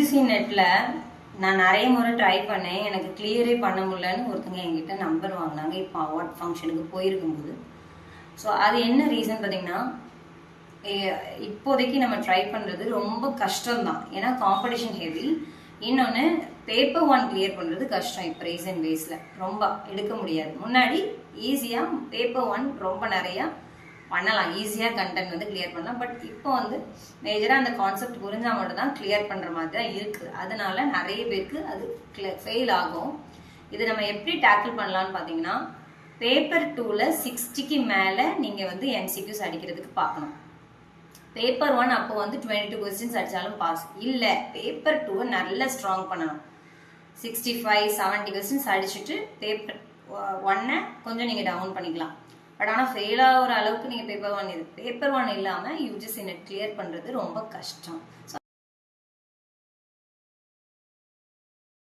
UGC நெட்ல நான் நிறைய முறை ட்ரை பண்ணேன். எனக்கு கிளியரே பண்ண முடியலன்னு ஒருத்தங்க என்கிட்ட நம்பர் வாங்கினாங்க. இப்போ அவார்ட் ஃபங்க்ஷனுக்கு போயிருக்கும்போது. ஸோ அது என்ன ரீசன் பார்த்தீங்கன்னா, இப்போதைக்கு நம்ம ட்ரை பண்ணுறது ரொம்ப கஷ்டம்தான். ஏன்னா காம்படிஷன் ஹெவி. இன்னொன்று பேப்பர் ஒன் கிளியர் பண்ணுறது கஷ்டம். இப்போ ரீசன்ட் பேஸில் ரொம்ப எடுக்க முடியாது. முன்னாடி ஈஸியாக பேப்பர் ஒன் ரொம்ப நிறையா பண்ணலாம், ஈஸியாக கண்டென்ட் வந்து கிளியர் பண்ணலாம். பட் இப்போ வந்து மேஜராக அந்த கான்செப்ட் புரிஞ்சால் மட்டும் தான் கிளியர் பண்ணுற மாதிரி தான் இருக்குது. அதனால நிறைய பேருக்கு அது ஃபெயில் ஆகும். இது நம்ம எப்படி டேக்கிள் பண்ணலான்னு பார்த்தீங்கன்னா, பேப்பர் 2ல் 60க்கு மேலே நீங்கள் வந்து எம்சிக்யூஸ் அடிக்கிறதுக்கு பார்க்கணும். பேப்பர் 1 அப்போ வந்து 22 கொஸ்டின்ஸ் அடித்தாலும் பாஸ். இல்லை, பேப்பர் 2 நல்லா ஸ்ட்ராங் பண்ணணும். 65, 70 கொஸ்டின்ஸ் அடிச்சுட்டு பேப்பர் 1 கொஞ்சம் நீங்கள் டவுன் பண்ணிக்கலாம். பட் ஆனால் ஃபெயில் ஆகிற அளவுக்கு நீங்கள் பேப்பர் 1 பேப்பர் 1 இல்லாமல் யூஜிசி நெட் கிளியர் பண்ணுறது ரொம்ப கஷ்டம். ஸோ